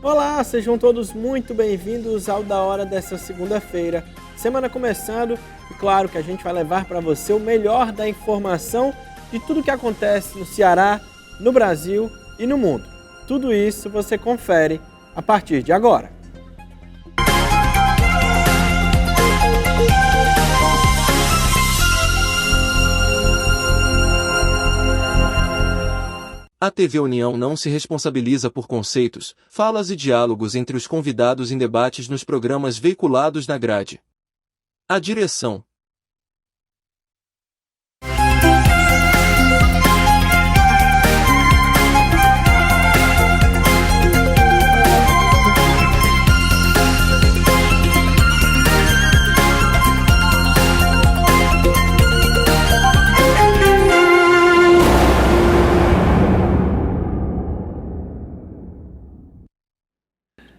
Olá, sejam todos muito bem-vindos ao Da Hora dessa segunda-feira. Semana começando e claro que a gente vai levar para você o melhor da informação de tudo que acontece no Ceará, no Brasil e no mundo. Tudo isso você confere a partir de agora. A TV União não se responsabiliza por conceitos, falas e diálogos entre os convidados em debates nos programas veiculados na grade. A direção.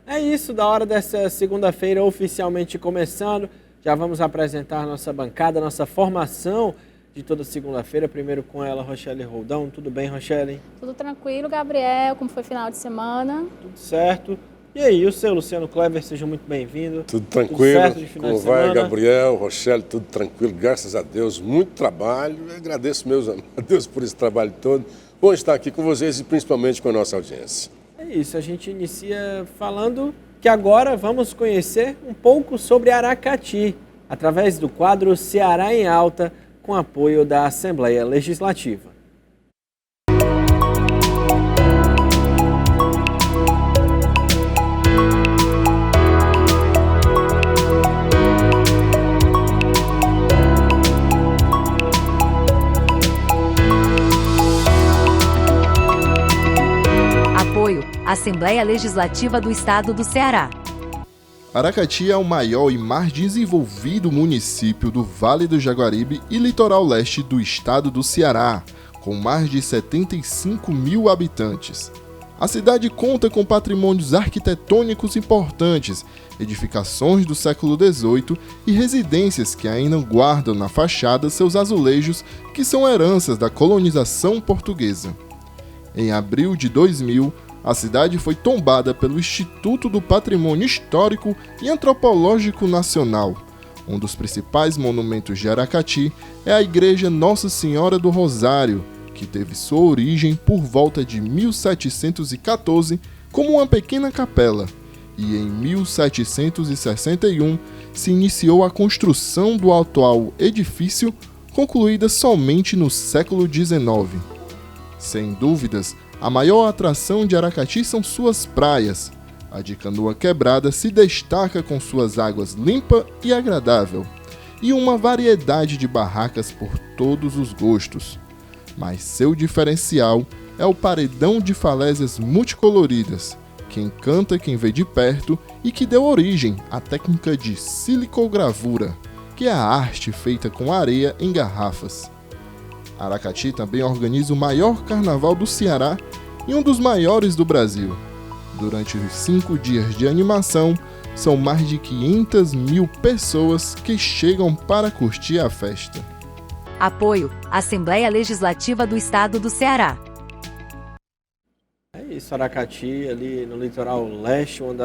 É isso, Da Hora dessa segunda-feira oficialmente começando. Já vamos apresentar nossa bancada, nossa formação de toda segunda-feira. Primeiro com ela, Rochelle Roldão. Tudo bem, Rochelle? Tudo tranquilo, Gabriel. Como foi final de semana? Tudo certo. E aí, o seu Luciano Kleber, seja muito bem-vindo. Tudo tranquilo. Tudo certo de final Como de semana? vai, Gabriel, Rochelle, tudo tranquilo, graças a Deus. Muito trabalho. Eu agradeço a Deus por esse trabalho todo. Bom estar aqui com vocês e principalmente com a nossa audiência. É isso, a gente inicia falando que agora vamos conhecer um pouco sobre Aracati, através do quadro Ceará em Alta, com apoio da Assembleia Legislativa. Assembleia Legislativa do Estado do Ceará. Aracati é o maior e mais desenvolvido município do Vale do Jaguaribe e litoral leste do estado do Ceará, com mais de 75 mil habitantes. A cidade conta com patrimônios arquitetônicos importantes, edificações do século XVIII e residências que ainda guardam na fachada seus azulejos, que são heranças da colonização portuguesa. Em abril de 2000, a cidade foi tombada pelo Instituto do Patrimônio Histórico e Antropológico Nacional. Um dos principais monumentos de Aracati é a Igreja Nossa Senhora do Rosário, que teve sua origem por volta de 1714 como uma pequena capela, e em 1761 se iniciou a construção do atual edifício, concluída somente no século XIX. Sem dúvidas, a maior atração de Aracati são suas praias. A de Canoa Quebrada se destaca com suas águas limpa e agradável, e uma variedade de barracas por todos os gostos. Mas seu diferencial é o paredão de falésias multicoloridas, que encanta quem vê de perto e que deu origem à técnica de silicogravura, que é a arte feita com areia em garrafas. Aracati também organiza o maior carnaval do Ceará e um dos maiores do Brasil. Durante os 5 dias de animação, são mais de 500 mil pessoas que chegam para curtir a festa. Apoio: Assembleia Legislativa do Estado do Ceará. É isso, Aracati, ali no litoral leste, um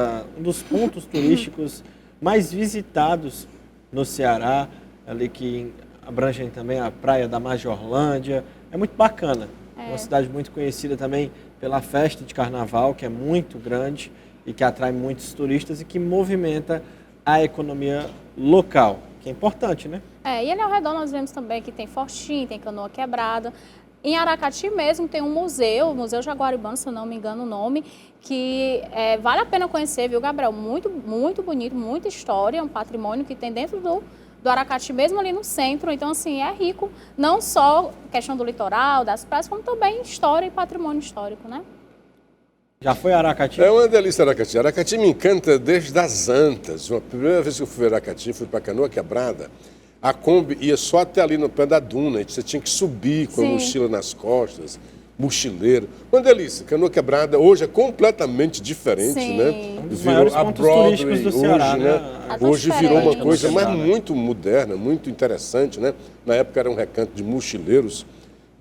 dos pontos turísticos mais visitados no Ceará, ali que abrangem também a praia da Majorlândia. É muito bacana. Uma cidade muito conhecida também pela festa de carnaval, que é muito grande e que atrai muitos turistas e que movimenta a economia local, que é importante, né? E ali ao redor nós vemos também que tem Fortim, tem Canoa Quebrada. Em Aracati mesmo tem um museu, o Museu Jaguaribano, se eu não me engano o nome, que vale a pena conhecer, viu, Gabriel? Muito, muito bonito, muita história, um patrimônio que tem dentro do Aracati, mesmo ali no centro. Então, assim, é rico, não só questão do litoral, das praias, como também história e patrimônio histórico, né? Já foi a Aracati? É uma delícia Aracati. Aracati me encanta desde as antas. A primeira vez que eu fui a Aracati, fui para Canoa Quebrada, a Kombi ia só até ali no pé da duna, você tinha que subir com a mochila nas costas, mochileiro. Uma delícia. Canoa Quebrada hoje é completamente diferente, né? Um dos maiores pontos turísticos do Ceará, hoje, né? Hoje virou uma coisa mas muito moderna, muito interessante, né? Na época era um recanto de mochileiros,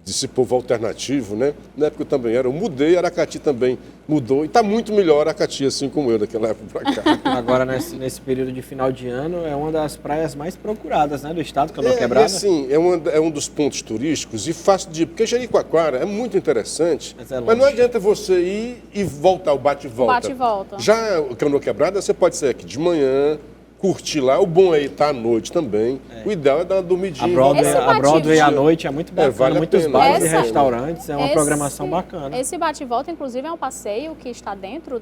desse povo alternativo, né? Na época eu também era, eu mudei, Aracati também mudou, e está muito melhor Aracati, assim como eu, daquela época para cá. Agora, nesse período de final de ano, é uma das praias mais procuradas, né, do estado, Canoa Quebrada. Assim, é um dos pontos turísticos e fácil de ir, porque Jericoacoara é muito interessante, Mas é longe. mas não adianta você ir e voltar, o bate-volta. Bate-volta. Já o Canoa Quebrada, você pode sair aqui de manhã, curtir lá, o bom é estar à noite também, o ideal é dar uma dormidinha. A Broadway à noite é muito bacana, vale a muitos pena. bares e Essa- restaurantes, é uma programação bacana. Esse bate-volta, inclusive, é um passeio que está dentro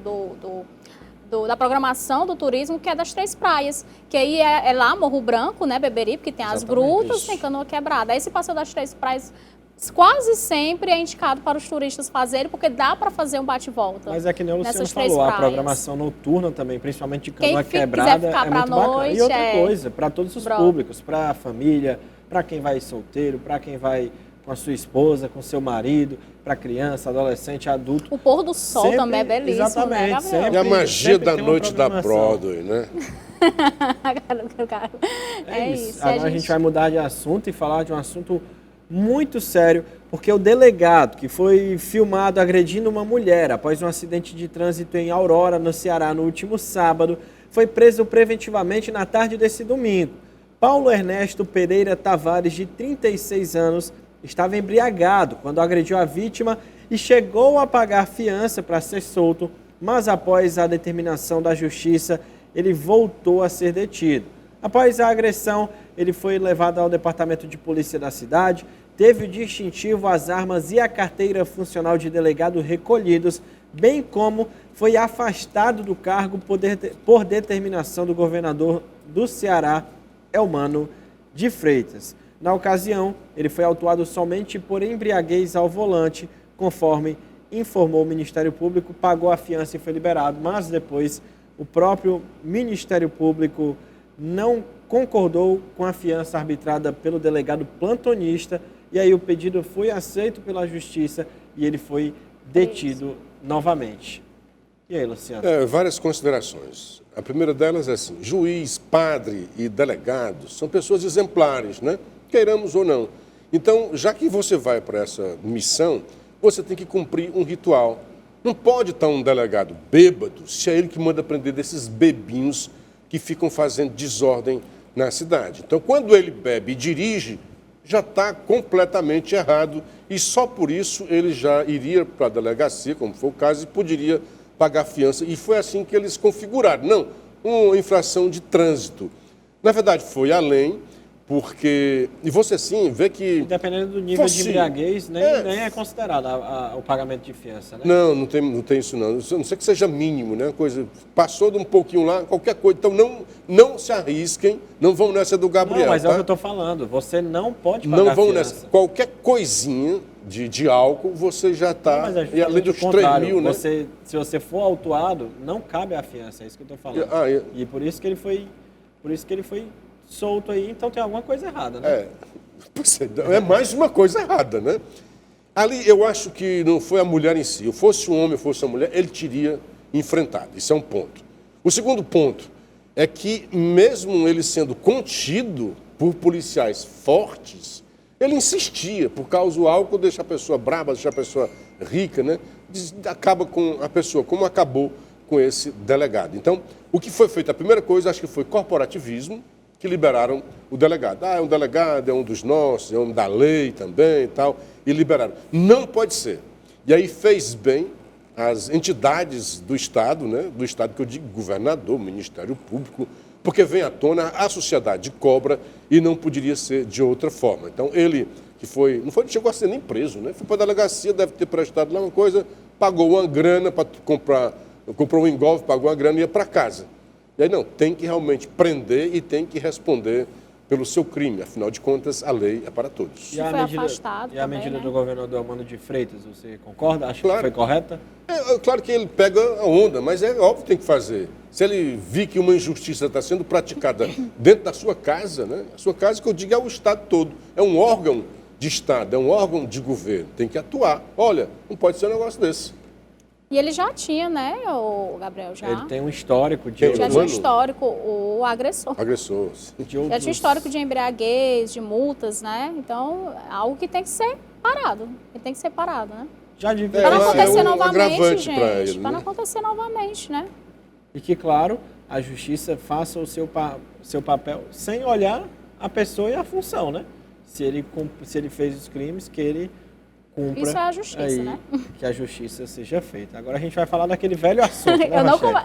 da programação do turismo, que é das Três Praias. Que aí é lá, Morro Branco, né, Beberibe, que tem as Exatamente, grutas, isso. tem Canoa Quebrada. Esse passeio das Três Praias quase sempre é indicado para os turistas fazerem, porque dá para fazer um bate-volta. Mas é que nem o Luciano nessas três falou, a praias. programação noturna também, principalmente de Quem Canoa quiser Quebrada, ficar é pra muito bacana. noite, E outra é- coisa, para todos os Pronto. públicos, para a família, para quem vai solteiro, para quem vai com a sua esposa, com seu marido, para criança, adolescente, adulto. O pôr do sol Sempre- também é belíssimo, exatamente, né, Gabriel? sempre. E a magia Sempre da tem uma noite da programação. Broadway, né? É isso. Agora a gente vai mudar de assunto e falar de um assunto muito sério, porque o delegado que foi filmado agredindo uma mulher após um acidente de trânsito em Aurora, no Ceará, no último sábado, foi preso preventivamente na tarde desse domingo. Paulo Ernesto Pereira Tavares, de 36 anos, estava embriagado quando agrediu a vítima e chegou a pagar fiança para ser solto, mas após a determinação da justiça, ele voltou a ser detido. Após a agressão, ele foi levado ao departamento de polícia da cidade, teve o distintivo, as armas e a carteira funcional de delegado recolhidos, bem como foi afastado do cargo por determinação do governador do Ceará, Elmano de Freitas. Na ocasião, ele foi autuado somente por embriaguez ao volante, conforme informou o Ministério Público, pagou a fiança e foi liberado, mas depois o próprio Ministério Público não concordou com a fiança arbitrada pelo delegado plantonista, e aí o pedido foi aceito pela Justiça e ele foi detido novamente. E aí, Luciano? Várias considerações. A primeira delas é assim, juiz, padre e delegado são pessoas exemplares, né? Queiramos ou não. Então, já que você vai para essa missão, você tem que cumprir um ritual. Não pode estar um delegado bêbado se é ele que manda prender desses bebinhos que ficam fazendo desordem na cidade. Então, quando ele bebe e dirige, já está completamente errado e só por isso ele já iria para a delegacia, como foi o caso, e poderia pagar fiança. E foi assim que eles configuraram. Não, uma infração de trânsito. Na verdade, foi além, porque... E você sim vê que... Dependendo do nível de Fosse- embriaguez, nem é considerado o pagamento de fiança, né? Não tem isso não. A não ser que seja mínimo, né? Coisa, passou de um pouquinho lá, qualquer coisa. Então não se arrisquem, não vão nessa do Gabriel. Não, mas é tá? o que eu estou falando. Você não pode pagar Não vão fiança. nessa. Qualquer coisinha de álcool, você já está. Mas é E além dos 3 mil, né? Se você for autuado, não cabe a fiança, é isso que eu estou falando. E por isso que ele foi solto aí, então tem alguma coisa errada, né? É mais uma coisa errada, né? Ali eu acho que não foi a mulher em si. Eu fosse um homem, eu fosse uma mulher, ele teria enfrentado. Isso é um ponto. O segundo ponto é que, mesmo ele sendo contido por policiais fortes, ele insistia, por causa do álcool, deixa a pessoa braba, deixa a pessoa rica, né? Acaba com a pessoa, como acabou com esse delegado. Então, o que foi feito? A primeira coisa, acho que foi corporativismo, que liberaram o delegado. É um delegado, é um dos nossos, é um da lei também e tal, e liberaram. Não pode ser. E aí fez bem as entidades do Estado, né? Do Estado que eu digo, governador, Ministério Público, porque vem à tona a sociedade cobra e não poderia ser de outra forma. Então, ele que não chegou a ser nem preso, né? Foi para a delegacia, deve ter prestado lá uma coisa, pagou uma grana para comprou um engolfe, pagou uma grana e ia para casa. E aí, não, tem que realmente prender e tem que responder pelo seu crime. Afinal de contas, a lei é para todos. E foi afastado E a também, medida né? do governador Elmano de Freitas, você concorda? Acha Claro. que foi correta? Claro que ele pega a onda, mas é óbvio que tem que fazer. Se ele vir que uma injustiça está sendo praticada dentro da sua casa, né? A sua casa, que eu digo, é o Estado todo. É um órgão de Estado, é um órgão de governo. Tem que atuar. Olha, não pode ser um negócio desse. E ele já tinha, né, o Gabriel, já? Ele tem um histórico de... Já tinha Mano. histórico, o agressor. Agressor. de Já tinha histórico de embriaguez, de multas, né? Então, algo que tem que ser parado. Ele tem que ser parado, né? Já devia Para não esse acontecer é um novamente, agravante pra gente. ele, Para não né? acontecer novamente, né? E que, claro, a justiça faça o seu papel sem olhar a pessoa e a função, né? Se ele fez os crimes, que ele cumpra. Isso é a justiça, aí, né? Que a justiça seja feita. Agora a gente vai falar daquele velho assunto, né,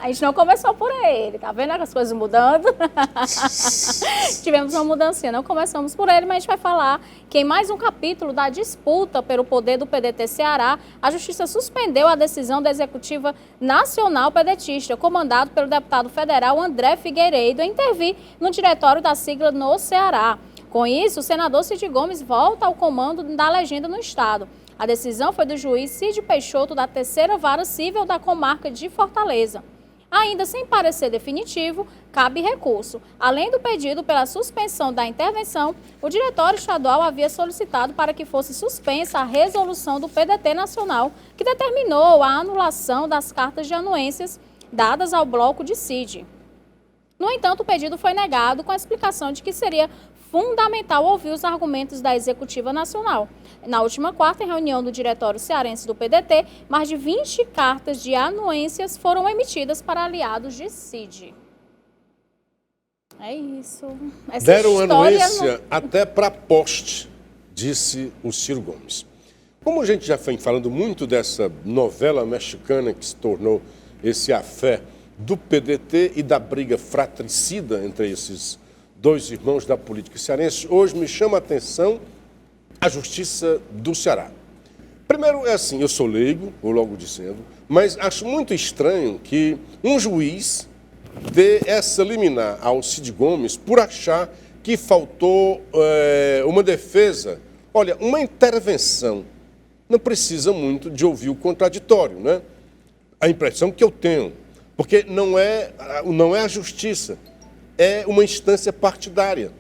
A gente não começou por ele, tá vendo as coisas mudando? Tivemos uma mudancinha, não começamos por ele, mas a gente vai falar que em mais um capítulo da disputa pelo poder do PDT Ceará, a Justiça suspendeu a decisão da Executiva Nacional Pedetista, comandado pelo deputado federal André Figueiredo, em intervir no diretório da sigla no Ceará. Com isso, o senador Cid Gomes volta ao comando da legenda no estado. A decisão foi do juiz Cid Peixoto, da 3ª Vara Cível da Comarca de Fortaleza. Ainda sem parecer definitivo, cabe recurso. Além do pedido pela suspensão da intervenção, o Diretório Estadual havia solicitado para que fosse suspensa a resolução do PDT Nacional, que determinou a anulação das cartas de anuências dadas ao bloco de Cid. No entanto, o pedido foi negado com a explicação de que seria fundamental ouvir os argumentos da Executiva Nacional. Na última quarta, em reunião do Diretório Cearense do PDT, mais de 20 cartas de anuências foram emitidas para aliados de Cid. É isso. Essa Deram história anuência até para poste, disse o Ciro Gomes. Como a gente já vem falando muito dessa novela mexicana que se tornou esse afé do PDT e da briga fratricida entre esses dois irmãos da política cearense, hoje me chama a atenção a Justiça do Ceará. Primeiro, é assim, eu sou leigo, vou logo dizendo, mas acho muito estranho que um juiz dê essa liminar ao Cid Gomes por achar que faltou uma defesa. Olha, uma intervenção não precisa muito de ouvir o contraditório, né? A impressão que eu tenho, porque não é a justiça, é uma instância partidária.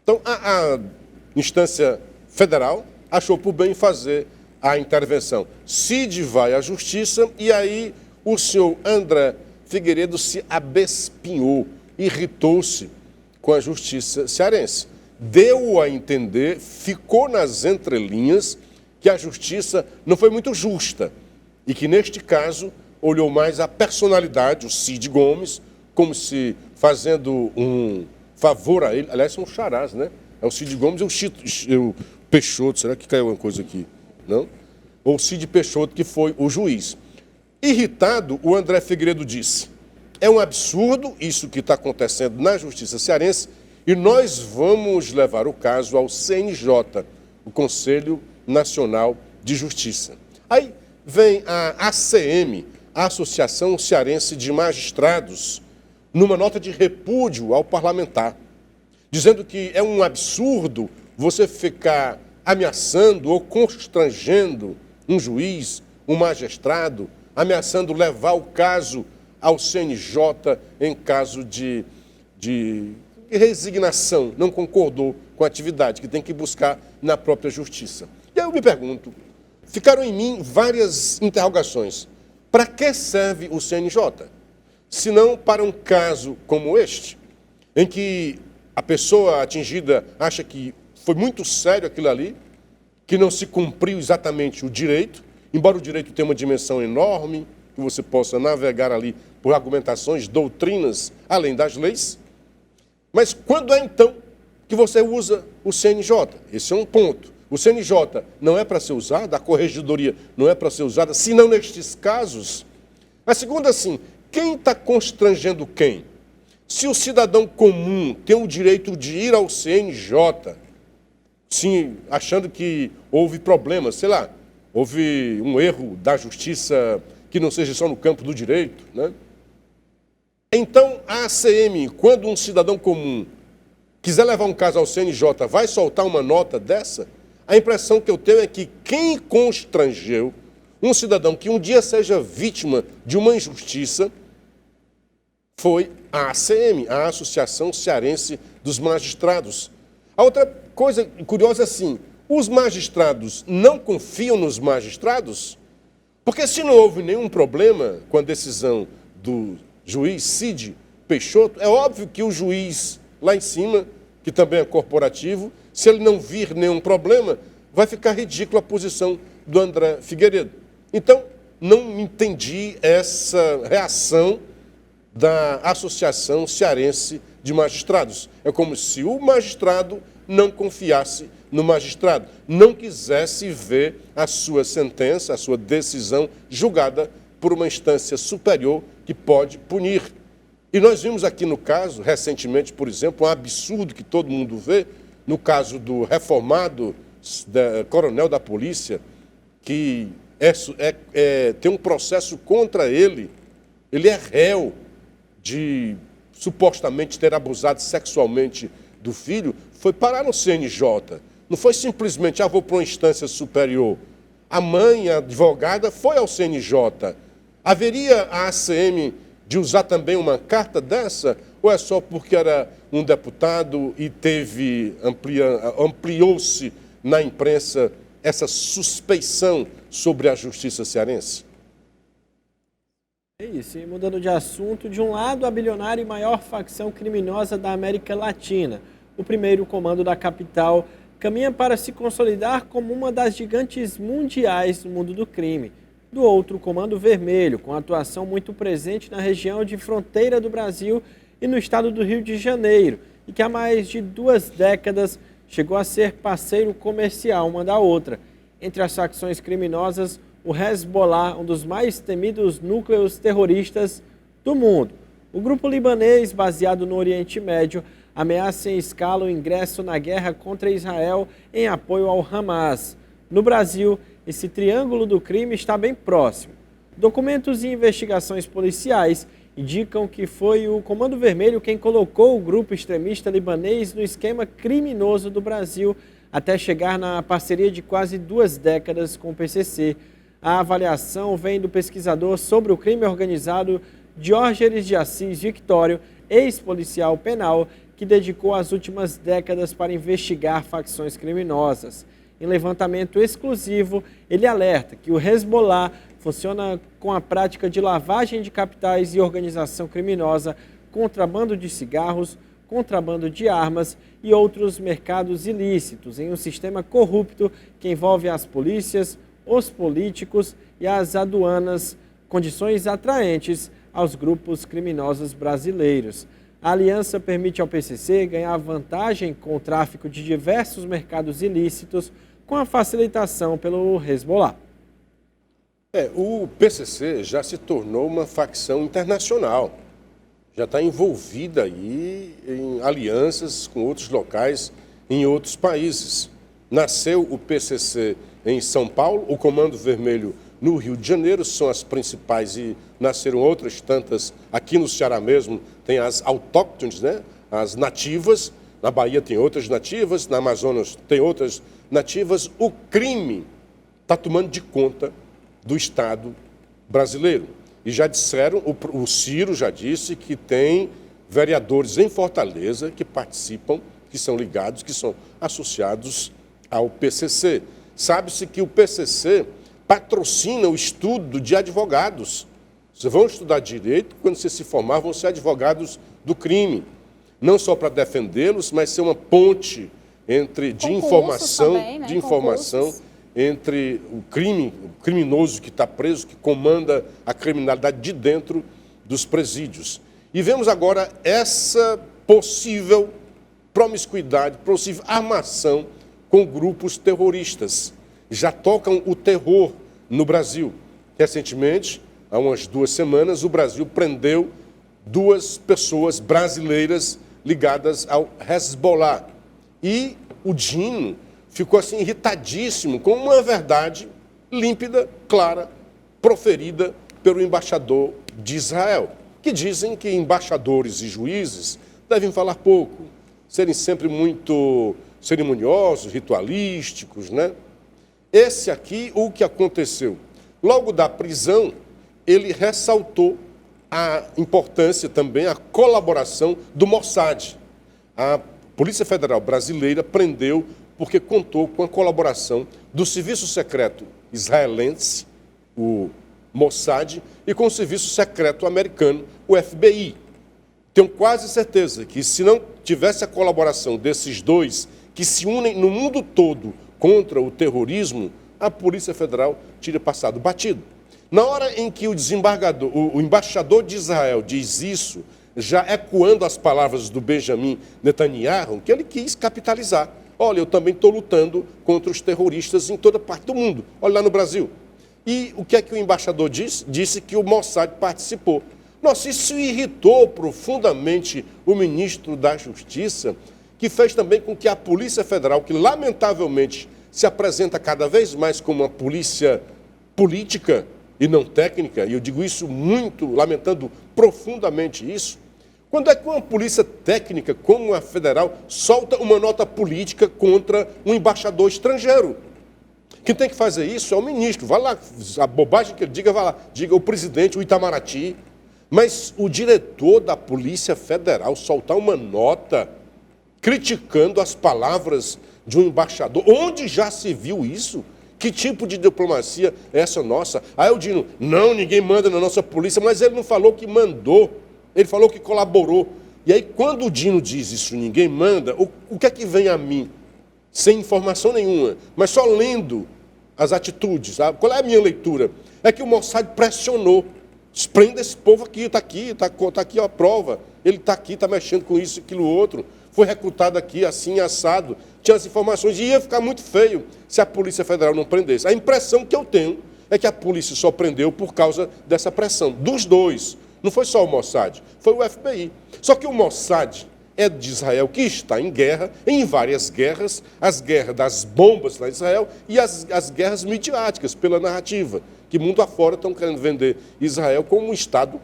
Então, a instância federal achou por bem fazer a intervenção. Cid vai à justiça e aí o senhor André Figueiredo se abespinhou, irritou-se com a justiça cearense. Deu a entender, ficou nas entrelinhas, que a justiça não foi muito justa e que, neste caso, olhou mais a personalidade, o Cid Gomes, como se fazendo um favor a ele. Aliás, são charás, né? É o Cid Gomes e o Peixoto. Será que caiu alguma coisa aqui? Não? Ou o Cid Peixoto, que foi o juiz. Irritado, o André Figueiredo disse: é um absurdo isso que está acontecendo na Justiça Cearense e nós vamos levar o caso ao CNJ, o Conselho Nacional de Justiça. Aí vem a ACM, a Associação Cearense de Magistrados, numa nota de repúdio ao parlamentar, dizendo que é um absurdo você ficar ameaçando ou constrangendo um juiz, um magistrado, ameaçando levar o caso ao CNJ em caso de resignação, não concordou com a atividade, que tem que buscar na própria justiça. E aí eu me pergunto, ficaram em mim várias interrogações. Para que serve o CNJ? Se não para um caso como este, em que a pessoa atingida acha que foi muito sério aquilo ali, que não se cumpriu exatamente o direito, embora o direito tenha uma dimensão enorme, que você possa navegar ali por argumentações, doutrinas, além das leis. Mas quando é então que você usa o CNJ? Esse é um ponto. O CNJ não é para ser usado, a corregedoria não é para ser usada, senão nestes casos. A segunda, assim, quem está constrangendo quem? Se o cidadão comum tem o direito de ir ao CNJ, sim, achando que houve problemas, sei lá, houve um erro da justiça que não seja só no campo do direito, né? Então, a ACM, quando um cidadão comum quiser levar um caso ao CNJ, vai soltar uma nota dessa? A impressão que eu tenho é que quem constrangeu um cidadão que um dia seja vítima de uma injustiça foi a ACM, a Associação Cearense dos Magistrados. A outra coisa curiosa é assim, os magistrados não confiam nos magistrados? Porque se não houve nenhum problema com a decisão do juiz Cid Peixoto, é óbvio que o juiz lá em cima, que também é corporativo, se ele não vir nenhum problema, vai ficar ridícula a posição do André Figueiredo. Então, não entendi essa reação da Associação Cearense de Magistrados. É como se o magistrado não confiasse no magistrado, não quisesse ver a sua sentença, a sua decisão julgada por uma instância superior que pode punir. E nós vimos aqui no caso, recentemente, por exemplo, um absurdo que todo mundo vê, no caso do reformado coronel da polícia, que tem um processo contra ele é réu de supostamente ter abusado sexualmente do filho, foi parar no CNJ. Não foi simplesmente, vou para uma instância superior. A mãe, a advogada, foi ao CNJ. Haveria a ACM de usar também uma carta dessa? Ou é só porque era um deputado e ampliou-se na imprensa essa suspeição sobre a justiça cearense? É isso, e mudando de assunto, de um lado a bilionária e maior facção criminosa da América Latina, o primeiro comando da capital, caminha para se consolidar como uma das gigantes mundiais no mundo do crime. Do outro, o Comando Vermelho, com atuação muito presente na região de fronteira do Brasil e no estado do Rio de Janeiro, e que há mais de 2 décadas chegou a ser parceiro comercial uma da outra. Entre as facções criminosas, o Hezbollah, um dos mais temidos núcleos terroristas do mundo. O grupo libanês, baseado no Oriente Médio, ameaça em escala o ingresso na guerra contra Israel em apoio ao Hamas. No Brasil, esse triângulo do crime está bem próximo. Documentos e investigações policiais indicam que foi o Comando Vermelho quem colocou o grupo extremista libanês no esquema criminoso do Brasil, até chegar na parceria de quase 2 décadas com o PCC. A avaliação vem do pesquisador sobre o crime organizado Diógenes de Assis Victório, ex-policial penal, que dedicou as últimas décadas para investigar facções criminosas. Em levantamento exclusivo, ele alerta que o Hezbollah funciona com a prática de lavagem de capitais e organização criminosa, contrabando de cigarros, contrabando de armas e outros mercados ilícitos, em um sistema corrupto que envolve as polícias, os políticos e as aduanas, condições atraentes aos grupos criminosos brasileiros. A aliança permite ao PCC ganhar vantagem com o tráfico de diversos mercados ilícitos com a facilitação pelo Hezbollah. O PCC já se tornou uma facção internacional, já está envolvida aí em alianças com outros locais em outros países. Nasceu o PCC em São Paulo, o Comando Vermelho no Rio de Janeiro, são as principais, e nasceram outras tantas. Aqui no Ceará mesmo tem as autóctones, né? As nativas, na Bahia tem outras nativas, na Amazonas tem outras nativas. O crime está tomando de conta do Estado brasileiro. E já disseram, o Ciro já disse que tem vereadores em Fortaleza que participam, que são ligados, que são associados ao PCC. Sabe-se que o PCC patrocina o estudo de advogados. Vocês vão estudar direito, quando vocês se formar, vão ser advogados do crime. Não só para defendê-los, mas ser uma ponte de informação, também, né? Entre o criminoso que está preso, que comanda a criminalidade de dentro dos presídios. E vemos agora essa possível promiscuidade, possível armação com grupos terroristas. Já tocam o terror no Brasil. Recentemente, há umas 2 semanas, o Brasil prendeu 2 pessoas brasileiras ligadas ao Hezbollah. E o Dino ficou assim irritadíssimo com uma verdade límpida, clara, proferida pelo embaixador de Israel, que dizem que embaixadores e juízes devem falar pouco, serem sempre muito cerimoniosos, ritualísticos, né? Esse aqui, o que aconteceu? Logo da prisão, ele ressaltou a importância também, a colaboração do Mossad. A Polícia Federal Brasileira prendeu porque contou com a colaboração do Serviço Secreto israelense, o Mossad, e com o Serviço Secreto americano, o FBI. Tenho quase certeza que se não tivesse a colaboração desses dois, que se unem no mundo todo contra o terrorismo, a Polícia Federal tinha passado batido. Na hora em que o embaixador de Israel diz isso, já ecoando as palavras do Benjamin Netanyahu, que ele quis capitalizar. Olha, eu também estou lutando contra os terroristas em toda parte do mundo. Olha lá no Brasil. E o que é que o embaixador disse? Disse que o Mossad participou. Nossa, isso irritou profundamente o ministro da Justiça, que fez também com que a Polícia Federal, que lamentavelmente se apresenta cada vez mais como uma polícia política e não técnica, e eu digo isso muito, lamentando profundamente isso, quando é que uma polícia técnica como a federal solta uma nota política contra um embaixador estrangeiro? Quem tem que fazer isso é o ministro. Vai lá, a bobagem que ele diga, vai lá, diga o presidente, o Itamaraty. Mas o diretor da Polícia Federal soltar uma nota criticando as palavras de um embaixador, onde já se viu isso? Que tipo de diplomacia é essa nossa? Aí o Dino, não, ninguém manda na nossa polícia, mas ele não falou que mandou, ele falou que colaborou. E aí quando o Dino diz isso, ninguém manda, o que é que vem a mim? Sem informação nenhuma, mas só lendo as atitudes. Sabe? Qual é a minha leitura? É que o Mossad pressionou. Prenda esse povo aqui, está aqui a prova. Ele está aqui, está mexendo com isso, aquilo, outro. Foi recrutado aqui, assim, assado. Tinha as informações e ia ficar muito feio se a Polícia Federal não prendesse. A impressão que eu tenho é que a polícia só prendeu por causa dessa pressão. Dos dois. Não foi só o Mossad, foi o FBI. Só que o Mossad é de Israel, que está em guerra, em várias guerras, as guerras das bombas lá em Israel e as guerras midiáticas, pela narrativa, que mundo afora estão querendo vender Israel como um Estado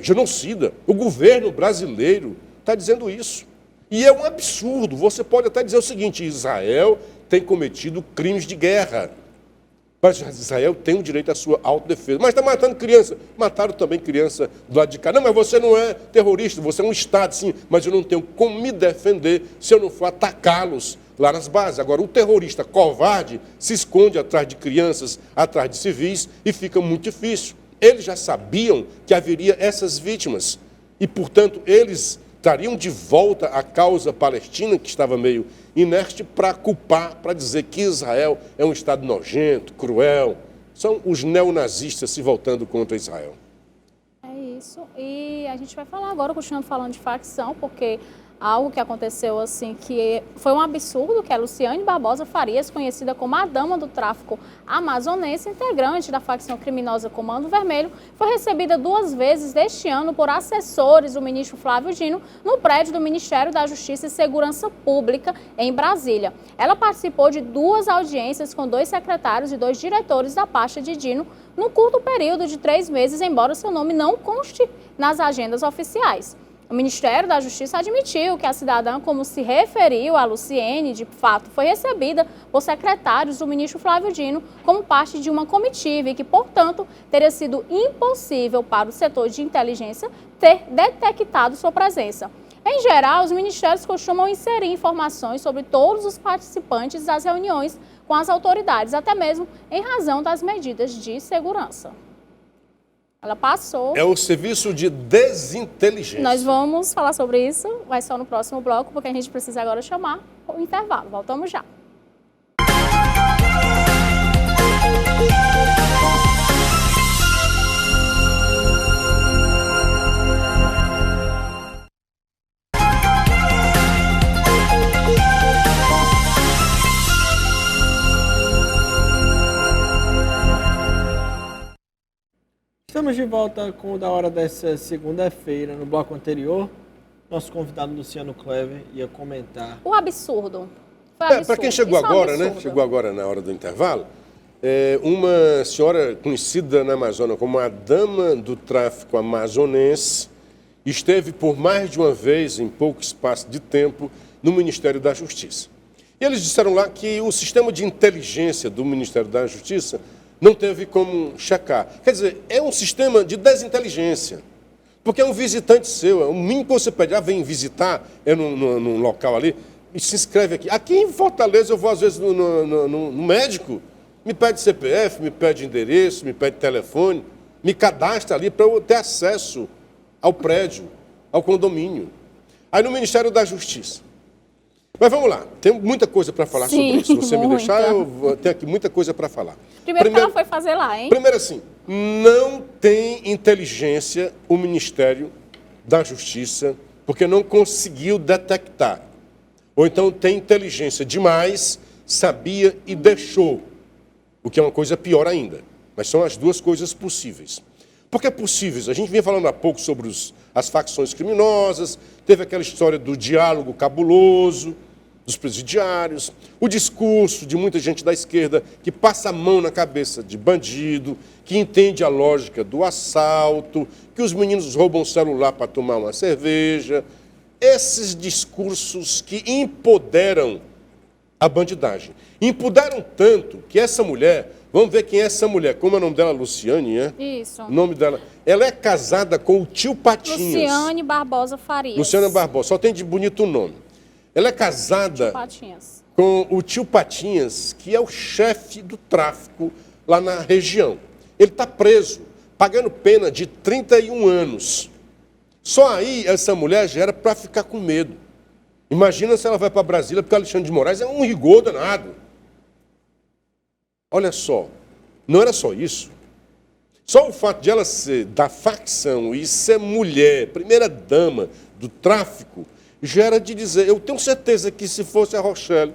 genocida. O governo brasileiro está dizendo isso. E é um absurdo. Você pode até dizer o seguinte, Israel tem cometido crimes de guerra. Mas Israel tem o direito à sua autodefesa. Mas está matando criança. Mataram também criança do lado de cá. Não, mas você não é terrorista, você é um Estado, sim. Mas eu não tenho como me defender se eu não for atacá-los lá nas bases. Agora, o terrorista covarde se esconde atrás de crianças, atrás de civis, e fica muito difícil. Eles já sabiam que haveria essas vítimas. E, portanto, eles trariam de volta a causa palestina, que estava meio inerte, para culpar, para dizer que Israel é um Estado nojento, cruel. São os neonazistas se voltando contra Israel. É isso. E a gente vai falar agora, continuando falando de facção, porque algo que aconteceu assim, que foi um absurdo, que a Luciane Barbosa Farias, conhecida como a dama do tráfico amazonense, integrante da facção criminosa Comando Vermelho, foi recebida 2 vezes deste ano por assessores do ministro Flávio Dino no prédio do Ministério da Justiça e Segurança Pública em Brasília. Ela participou de 2 audiências com 2 secretários e 2 diretores da pasta de Dino no curto período de 3 meses, embora seu nome não conste nas agendas oficiais. O Ministério da Justiça admitiu que a cidadã, como se referiu a Luciene, de fato foi recebida por secretários do ministro Flávio Dino como parte de uma comitiva e que, portanto, teria sido impossível para o setor de inteligência ter detectado sua presença. Em geral, os ministérios costumam inserir informações sobre todos os participantes das reuniões com as autoridades, até mesmo em razão das medidas de segurança. Ela passou. É o serviço de desinteligência. Nós vamos falar sobre isso, vai só no próximo bloco, porque a gente precisa agora chamar o intervalo. Voltamos já. Estamos de volta com o da hora dessa segunda-feira. No bloco anterior, nosso convidado Luciano Clever ia comentar. O absurdo. Para quem chegou agora, né? Chegou agora na hora do intervalo, uma senhora conhecida na Amazônia como a dama do tráfico amazonense esteve por mais de uma vez, em pouco espaço de tempo, no Ministério da Justiça. E eles disseram lá que o sistema de inteligência do Ministério da Justiça não teve como checar. Quer dizer, é um sistema de desinteligência. Porque é um visitante seu, é o mínimo que você pede. Vem visitar, num local ali, e se inscreve aqui. Aqui em Fortaleza eu vou às vezes no médico, me pede CPF, me pede endereço, me pede telefone, me cadastra ali para eu ter acesso ao prédio, ao condomínio. Aí no Ministério da Justiça. Mas vamos lá, tem muita coisa para falar sobre isso. Se você me muita. deixar, eu tenho aqui muita coisa para falar. Primeiro que ela foi fazer lá, hein? Primeiro assim, não tem inteligência o Ministério da Justiça, porque não conseguiu detectar. Ou então tem inteligência demais, sabia e deixou, o que é uma coisa pior ainda. Mas são as duas coisas possíveis. Por que possíveis? A gente vinha falando há pouco sobre as facções criminosas, teve aquela história do diálogo cabuloso dos presidiários, o discurso de muita gente da esquerda que passa a mão na cabeça de bandido, que entende a lógica do assalto, que os meninos roubam o celular para tomar uma cerveja. Esses discursos que empoderam a bandidagem. Empoderam tanto que essa mulher, vamos ver quem é essa mulher, como é o nome dela? Luciane, é? Isso. O nome dela. Ela é casada com o tio Patinhas. Luciane Barbosa Farias. Luciana Barbosa, só tem de bonito o nome. Ela é casada Patinhas. com o tio Patinhas, que é o chefe do tráfico lá na região. Ele está preso, pagando pena de 31 anos. Só aí essa mulher já era para ficar com medo. Imagina se ela vai para Brasília, porque Alexandre de Moraes é um rigor danado. Olha só, não era só isso. Só o fato de ela ser da facção e ser mulher, primeira dama do tráfico, já era de dizer, eu tenho certeza que se fosse a Rochelle,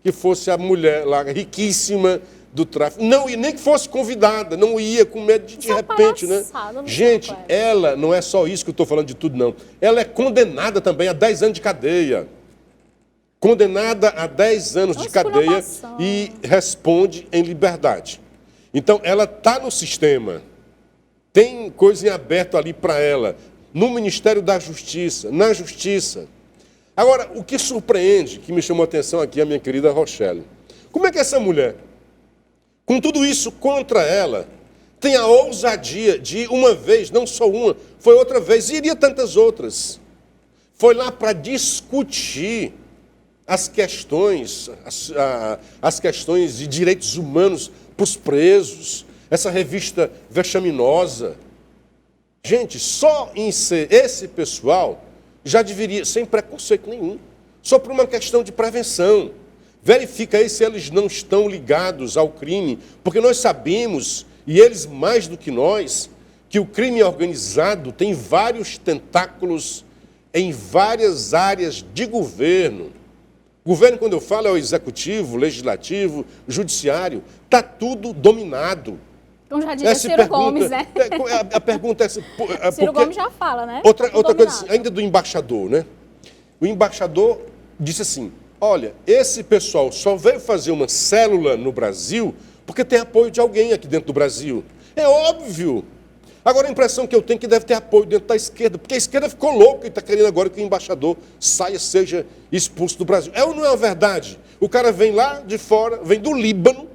que fosse a mulher lá, riquíssima do tráfico, não, e nem que fosse convidada, não ia com medo de repente, né? Gente, ela não é só isso que eu estou falando de tudo, não. Ela é condenada também a 10 anos de cadeia. Condenada a 10 anos de cadeia e responde em liberdade. Então, ela está no sistema. Tem coisa em aberto ali para ela, no Ministério da Justiça, na Justiça. Agora, o que surpreende, que me chamou a atenção aqui, a minha querida Rochelle, como é que essa mulher, com tudo isso contra ela, tem a ousadia de uma vez, não só uma, foi outra vez, e iria tantas outras, foi lá para discutir as questões de direitos humanos para os presos, essa revista vexaminosa. Gente, só em ser esse pessoal já deveria, sem preconceito nenhum, só por uma questão de prevenção. Verifica aí se eles não estão ligados ao crime, porque nós sabemos, e eles mais do que nós, que o crime organizado tem vários tentáculos em várias áreas de governo. Governo, quando eu falo, é o executivo, legislativo, judiciário, está tudo dominado. Como já disse Ciro Gomes, né? A pergunta é... Ciro Gomes já fala, né? Outra coisa, assim, ainda do embaixador, né? O embaixador disse assim, olha, esse pessoal só veio fazer uma célula no Brasil porque tem apoio de alguém aqui dentro do Brasil. É óbvio. Agora, a impressão que eu tenho é que deve ter apoio dentro da esquerda, porque a esquerda ficou louca e está querendo agora que o embaixador saia, seja expulso do Brasil. É ou não é verdade? O cara vem lá de fora, vem do Líbano,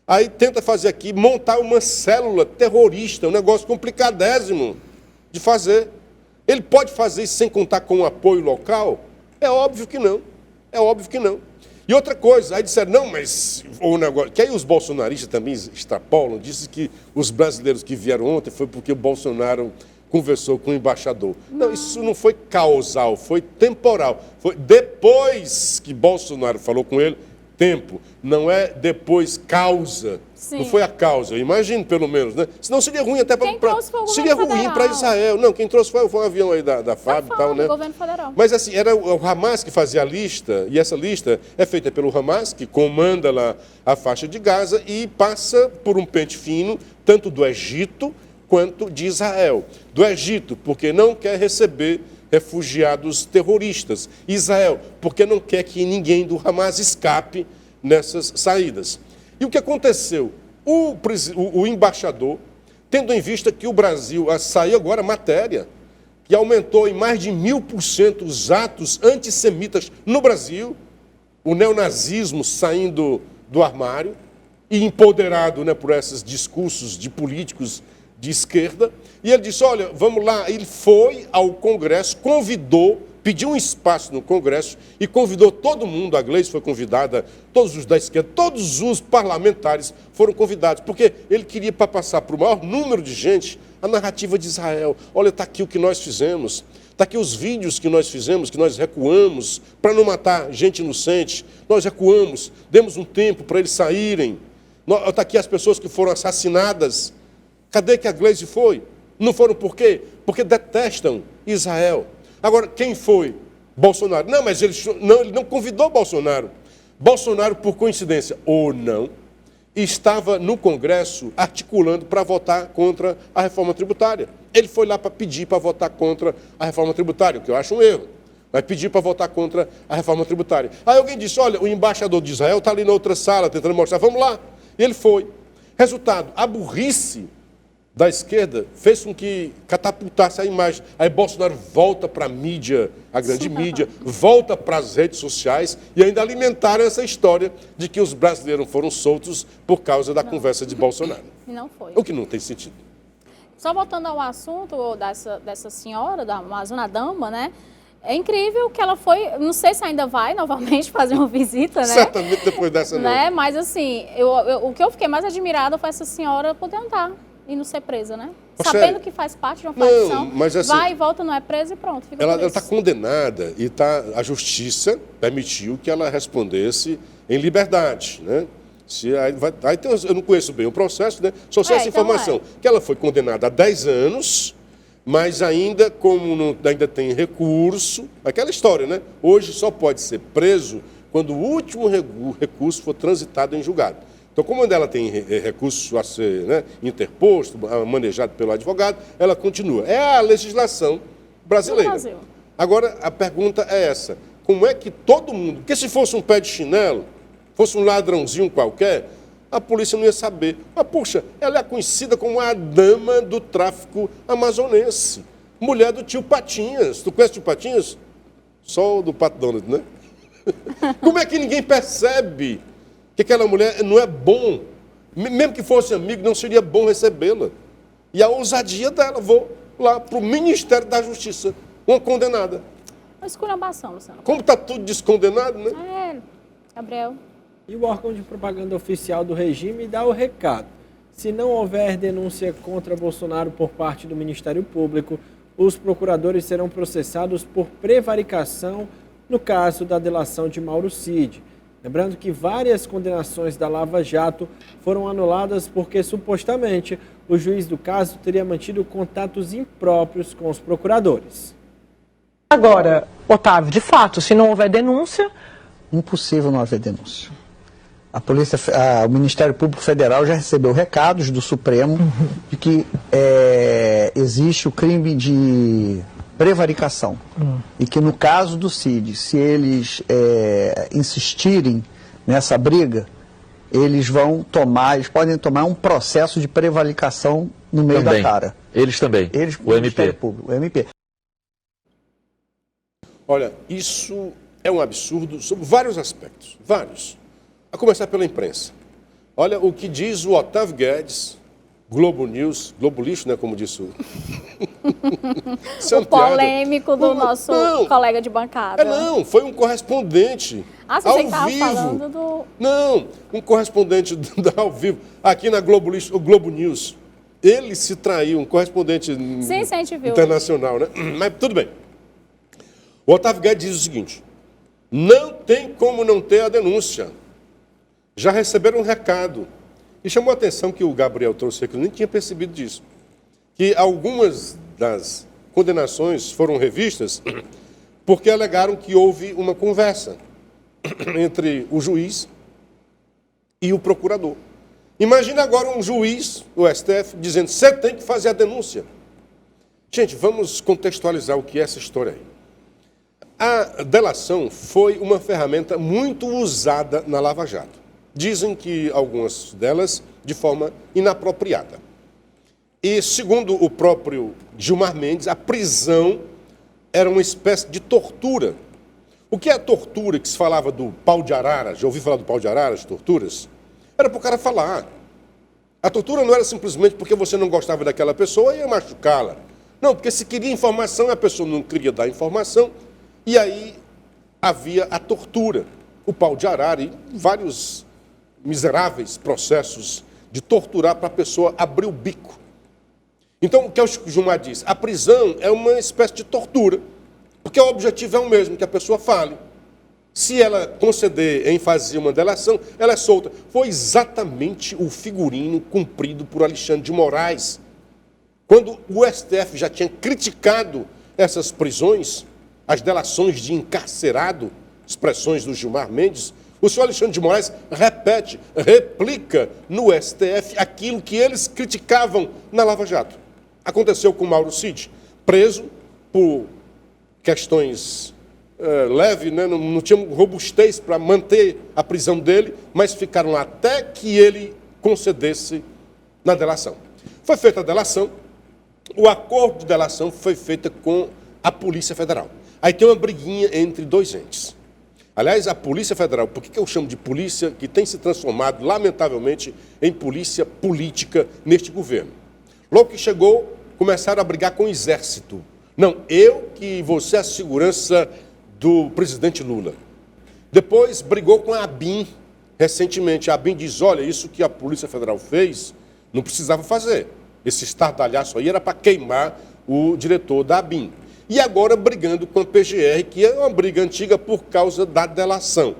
aí tenta fazer aqui, montar uma célula terrorista, um negócio complicadésimo de fazer. Ele pode fazer isso sem contar com o apoio local? É óbvio que não. É óbvio que não. E outra coisa, aí disseram, não, mas o negócio, que aí os bolsonaristas também extrapolam, disse que os brasileiros que vieram ontem foi porque o Bolsonaro conversou com o embaixador. Não, isso não foi causal, foi temporal. Foi depois que Bolsonaro falou com ele, tempo, não é depois causa. Sim. Não foi a causa, eu imagino pelo menos, né? Senão seria ruim até para... Seria ruim para Israel. Não, quem trouxe foi um avião aí da FAB e tal, né? Governo federal. Mas assim, era o Hamas que fazia a lista, e essa lista é feita pelo Hamas, que comanda lá a faixa de Gaza e passa por um pente fino, tanto do Egito quanto de Israel. Do Egito, porque não quer receber refugiados terroristas. Israel, porque não quer que ninguém do Hamas escape nessas saídas. E o que aconteceu? O embaixador, tendo em vista que o Brasil, saiu agora matéria, que aumentou em mais de 1000% os atos antissemitas no Brasil, o neonazismo saindo do armário e empoderado, né, por esses discursos de políticos de esquerda, e ele disse, olha, vamos lá, ele foi ao Congresso, convidou, pediu um espaço no Congresso e convidou todo mundo, a Gleice foi convidada, todos os da esquerda, todos os parlamentares foram convidados, porque ele queria para passar para o maior número de gente a narrativa de Israel. Olha, está aqui o que nós fizemos. Está aqui os vídeos que nós fizemos, que nós recuamos para não matar gente inocente. Nós recuamos, demos um tempo para eles saírem. Está aqui as pessoas que foram assassinadas. Cadê que a Gleisi foi? Não foram por quê? Porque detestam Israel. Agora, quem foi? Bolsonaro. Não, mas ele não convidou Bolsonaro. Bolsonaro, por coincidência ou não, estava no Congresso articulando para votar contra a reforma tributária. Ele foi lá para pedir para votar contra a reforma tributária, o que eu acho um erro. Vai pedir para votar contra a reforma tributária. Aí alguém disse, olha, o embaixador de Israel está ali na outra sala tentando mostrar, vamos lá. E ele foi. Resultado, a burrice da esquerda fez com que catapultasse a imagem. Aí Bolsonaro volta para a mídia, a grande mídia, volta para as redes sociais e ainda alimentaram essa história de que os brasileiros foram soltos por causa da conversa de Bolsonaro. Não foi. O que não tem sentido. Só voltando ao assunto dessa senhora, da Amazônia, a dama, né? É incrível que ela foi, não sei se ainda vai novamente fazer uma visita, né? Certamente depois dessa né? Mas assim, o que eu fiquei mais admirada foi essa senhora poder andar e não ser presa, né? Sabendo que faz parte de uma facção, mas assim, vai e volta, não é presa e pronto. Fica ela está condenada e a justiça permitiu que ela respondesse em liberdade, né? Eu não conheço bem o processo, né? Só sei essa informação, que ela foi condenada a 10 anos, mas ainda, como ainda tem recurso, aquela história, né? Hoje só pode ser preso quando o último recurso for transitado em julgado. Então, como ela tem recurso a ser, né, interposto, manejado pelo advogado, ela continua. É a legislação brasileira. Agora, a pergunta é essa. Como é que todo mundo... Porque se fosse um pé de chinelo, fosse um ladrãozinho qualquer, a polícia não ia saber. Mas, puxa, ela é conhecida como a dama do tráfico amazonense. Mulher do tio Patinhas. Tu conhece o tio Patinhas? Só o do Pato Donald, né? Como é que ninguém percebe que aquela mulher não é bom? Mesmo que fosse amigo, não seria bom recebê-la. E a ousadia dela, vou lá para o Ministério da Justiça, uma condenada. Uma esculhambação, Luciano. Como está tudo descondenado, né? É, Gabriel. E o órgão de propaganda oficial do regime dá o recado. Se não houver denúncia contra Bolsonaro por parte do Ministério Público, os procuradores serão processados por prevaricação no caso da delação de Mauro Cid. Lembrando que várias condenações da Lava Jato foram anuladas porque, supostamente, o juiz do caso teria mantido contatos impróprios com os procuradores. Agora, Otávio, de fato, se não houver denúncia... Impossível não haver denúncia. O Ministério Público Federal já recebeu recados do Supremo de que existe o crime de prevaricação. E que no caso do Cid, se eles insistirem nessa briga, eles podem tomar um processo de prevaricação no meio da cara. Eles também. O Ministério Público, o MP. Olha, isso é um absurdo sob vários aspectos, vários. A começar pela imprensa. Olha o que diz o Otávio Guedes, Globo News, Globo Lixo, né, como disse o... O polêmico do nosso colega de bancada. Não, foi um correspondente você ao estava vivo. Falando do... Não, um correspondente ao vivo, aqui na Globo Lixo, o Globo News. Ele se traiu, um correspondente internacional, né? Mas tudo bem. O Otávio Guedes diz o seguinte: não tem como não ter a denúncia. Já receberam um recado. E chamou a atenção que o Gabriel trouxe aqui, eu nem tinha percebido disso. Que algumas das condenações foram revistas porque alegaram que houve uma conversa entre o juiz e o procurador. Imagina agora um juiz, o STF, dizendo: você tem que fazer a denúncia. Gente, vamos contextualizar o que é essa história aí. A delação foi uma ferramenta muito usada na Lava Jato. Dizem que algumas delas de forma inapropriada. E, segundo o próprio Gilmar Mendes, a prisão era uma espécie de tortura. O que é a tortura que se falava do pau de arara? Já ouviu falar do pau de arara, as torturas? Era para o cara falar. A tortura não era simplesmente porque você não gostava daquela pessoa e ia machucá-la. Não, porque se queria informação e a pessoa não queria dar informação, e aí havia a tortura, o pau de arara e vários miseráveis processos de torturar para a pessoa abrir o bico. Então, o que o Gilmar diz? A prisão é uma espécie de tortura, porque o objetivo é o mesmo, que a pessoa fale. Se ela conceder em fazer uma delação, ela é solta. Foi exatamente o figurino cumprido por Alexandre de Moraes. Quando o STF já tinha criticado essas prisões, as delações de encarcerado, expressões do Gilmar Mendes, o senhor Alexandre de Moraes replica no STF aquilo que eles criticavam na Lava Jato. Aconteceu com Mauro Cid, preso por questões leves, né? Não tinha robustez para manter a prisão dele, mas ficaram lá até que ele concedesse na delação. Foi feita a delação, o acordo de delação foi feito com a Polícia Federal. Aí tem uma briguinha entre dois entes. Aliás, a Polícia Federal, por que eu chamo de polícia, que tem se transformado, lamentavelmente, em polícia política neste governo? Logo que chegou, começaram a brigar com o Exército. Não, você é a segurança do presidente Lula. Depois brigou com a ABIN, recentemente. A ABIN diz, olha, isso que a Polícia Federal fez, não precisava fazer. Esse estardalhaço aí era para queimar o diretor da ABIN. E agora brigando com a PGR, que é uma briga antiga por causa da delação.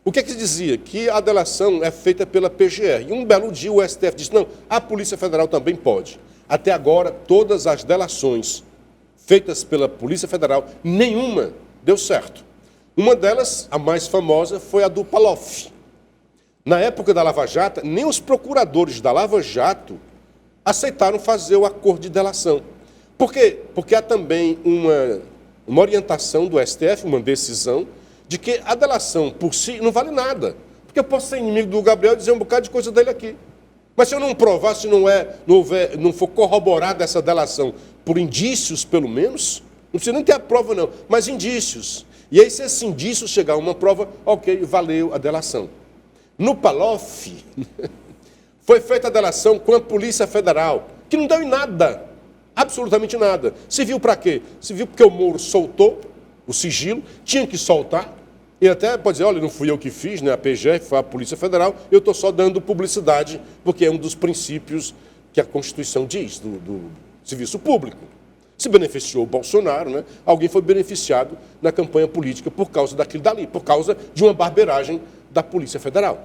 O que é que dizia? Que a delação é feita pela PGR. E um belo dia o STF disse, não, a Polícia Federal também pode. Até agora, todas as delações feitas pela Polícia Federal, nenhuma deu certo. Uma delas, a mais famosa, foi a do Palof. Na época da Lava Jato, nem os procuradores da Lava Jato aceitaram fazer o acordo de delação. Por quê? Porque há também uma orientação do STF, uma decisão, de que a delação por si não vale nada. Porque eu posso ser inimigo do Gabriel e dizer um bocado de coisa dele aqui. Mas se eu não provar, se não for corroborada essa delação por indícios, pelo menos, não precisa nem ter a prova, não, mas indícios. E aí, se esse indício chegar a uma prova, ok, valeu a delação. No Palof, foi feita a delação com a Polícia Federal, que não deu em nada, absolutamente nada. Se viu para quê? Se viu porque o Moro soltou o sigilo, tinha que soltar. E até pode dizer, olha, não fui eu que fiz, né? A PGR foi a Polícia Federal, eu estou só dando publicidade, porque é um dos princípios que a Constituição diz, do serviço público. Se beneficiou o Bolsonaro, né? Alguém foi beneficiado na campanha política por causa daquilo dali, por causa de uma barbeiragem da Polícia Federal.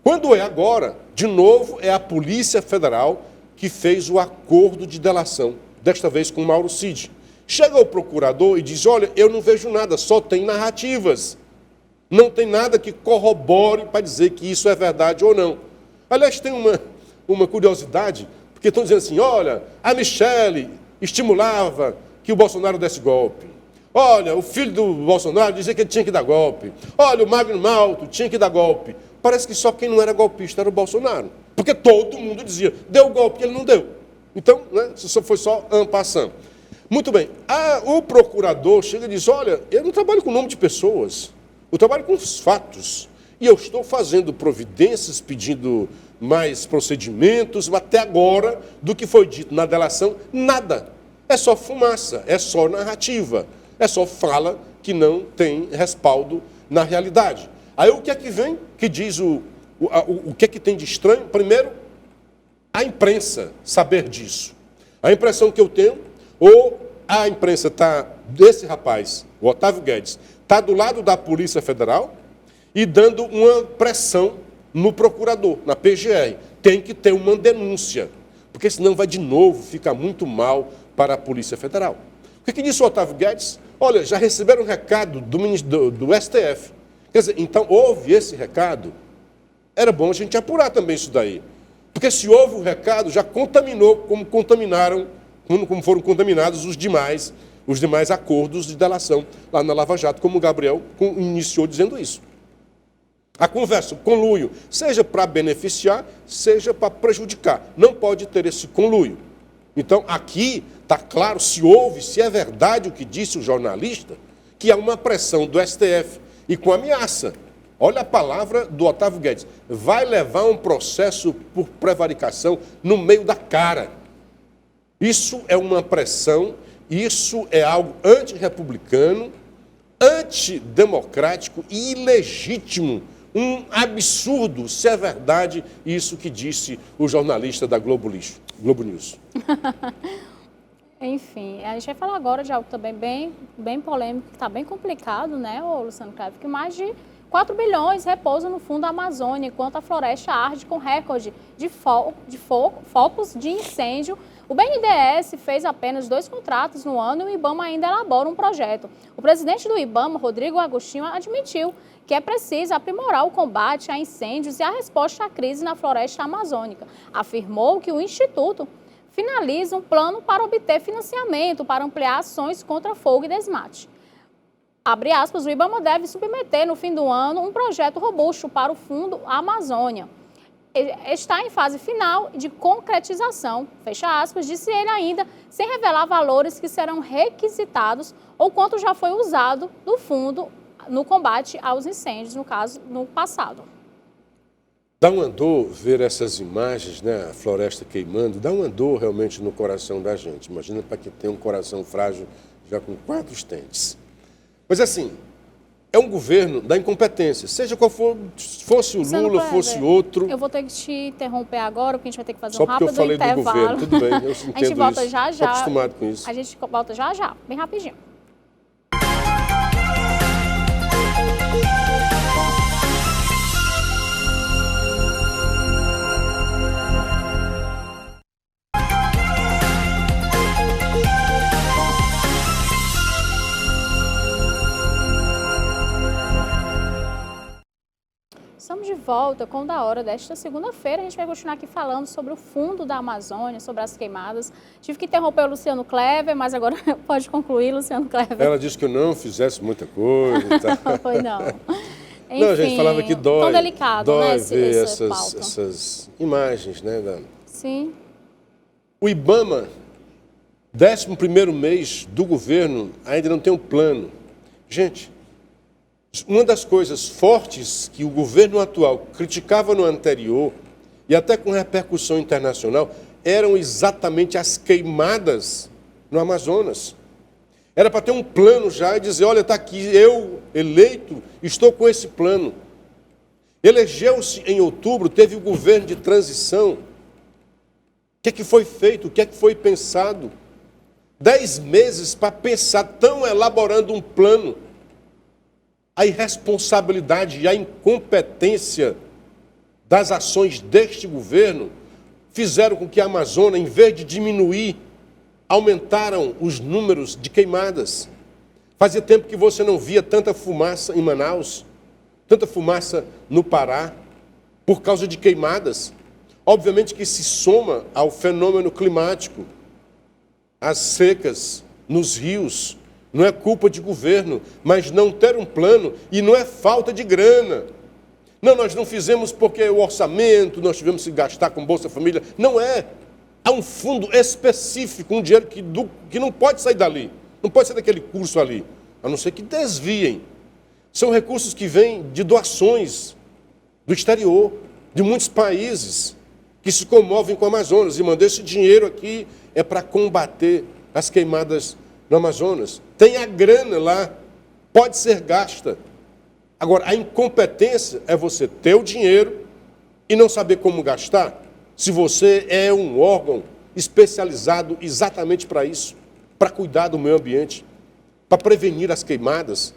Quando é agora, de novo, é a Polícia Federal que fez o acordo de delação, desta vez com Mauro Cid. Chega o procurador e diz, olha, eu não vejo nada, só tem narrativas. Não tem nada que corrobore para dizer que isso é verdade ou não. Aliás, tem uma curiosidade, porque estão dizendo assim, olha, a Michele estimulava que o Bolsonaro desse golpe. Olha, o filho do Bolsonaro dizia que ele tinha que dar golpe. Olha, o Magno Malto tinha que dar golpe. Parece que só quem não era golpista era o Bolsonaro. Porque todo mundo dizia, deu golpe, ele não deu. Então, né, isso foi só en passant. Muito bem. O procurador chega e diz, olha, eu não trabalho com o nome de pessoas. Eu trabalho com os fatos. E eu estou fazendo providências, pedindo mais procedimentos, mas até agora, do que foi dito na delação, nada. É só fumaça, é só narrativa, é só fala que não tem respaldo na realidade. Aí o que é que vem, que diz o que é que tem de estranho? Primeiro, a imprensa saber disso. A impressão que eu tenho, ou a imprensa está, desse rapaz, o Otávio Guedes, está do lado da Polícia Federal e dando uma pressão no procurador, na PGR. Tem que ter uma denúncia, porque senão vai de novo ficar muito mal para a Polícia Federal. O que disse o Otávio Guedes? Olha, já receberam um recado do STF. Quer dizer, então houve esse recado, era bom a gente apurar também isso daí. Porque se houve o recado, já contaminou como foram contaminados os demais acordos de delação lá na Lava Jato, como o Gabriel iniciou dizendo isso. A conversa, o conluio, seja para beneficiar, seja para prejudicar. Não pode ter esse conluio. Então, aqui está claro, se é verdade o que disse o jornalista, que há uma pressão do STF e com ameaça. Olha a palavra do Otávio Guedes. Vai levar um processo por prevaricação no meio da cara. Isso é uma pressão, isso é algo antirrepublicano, antidemocrático e ilegítimo. Um absurdo, se é verdade isso que disse o jornalista da Globo Lixo. Globo News. Enfim, a gente vai falar agora de algo também bem polêmico, que está bem complicado, né, Luciano Cleber, que mais de 4 bilhões repousam no fundo da Amazônia, enquanto a floresta arde com recorde de focos de incêndio. O BNDES fez apenas 2 contratos no ano e o IBAMA ainda elabora um projeto. O presidente do IBAMA, Rodrigo Agostinho, admitiu que é preciso aprimorar o combate a incêndios e a resposta à crise na floresta amazônica. Afirmou que o Instituto finaliza um plano para obter financiamento para ampliar ações contra fogo e desmate. Abre aspas, o IBAMA deve submeter no fim do ano um projeto robusto para o Fundo Amazônia. Está em fase final de concretização, fecha aspas, disse ele ainda, sem revelar valores que serão requisitados ou quanto já foi usado do fundo no combate aos incêndios, no caso, no passado. Dá uma dor ver essas imagens, né, a floresta queimando, dá uma dor realmente no coração da gente. Imagina para quem tem um coração frágil já com 4 estentes. Mas assim, é um governo da incompetência, seja qual for, fosse o Lula, fosse outro. Eu vou ter que te interromper agora, porque a gente vai ter que fazer só um rápido intervalo. Só porque eu falei do governo, tudo bem, eu entendo a gente volta isso. já. Estou acostumado com isso. A gente volta já, bem rapidinho. Estamos de volta com o Da Hora desta segunda-feira. A gente vai continuar aqui falando sobre o fundo da Amazônia, sobre as queimadas. Tive que interromper o Luciano Clever, mas agora pode concluir, Luciano Clever. Ela disse que eu não fizesse muita coisa e tal. Não foi não. Enfim, não, a gente falava que dói. Tão delicado, dói né, ver essas imagens, né, Dana? Sim. O IBAMA, 11º mês do governo, ainda não tem um plano. Gente, uma das coisas fortes que o governo atual criticava no anterior, e até com repercussão internacional, eram exatamente as queimadas no Amazonas. Era para ter um plano já e dizer, olha, está aqui, eu, eleito, estou com esse plano. Elegeu-se em outubro, teve o governo de transição. O que é que foi feito? O que é que foi pensado? 10 meses para pensar, estão elaborando um plano. A irresponsabilidade e a incompetência das ações deste governo fizeram com que a Amazônia, em vez de diminuir, aumentaram os números de queimadas. Fazia tempo que você não via tanta fumaça em Manaus, tanta fumaça no Pará, por causa de queimadas. Obviamente que se soma ao fenômeno climático, as secas nos rios. Não é culpa de governo, mas não ter um plano, e não é falta de grana. Não, nós não fizemos porque o orçamento, nós tivemos que gastar com Bolsa Família. Não é. Há um fundo específico, um dinheiro que não pode sair dali, não pode sair daquele curso ali, a não ser que desviem. São recursos que vêm de doações do exterior, de muitos países que se comovem com o Amazonas. E mandei esse dinheiro aqui é para combater as queimadas no Amazonas. Tem a grana lá, pode ser gasta. Agora, a incompetência é você ter o dinheiro e não saber como gastar, se você é um órgão especializado exatamente para isso, para cuidar do meio ambiente, para prevenir as queimadas,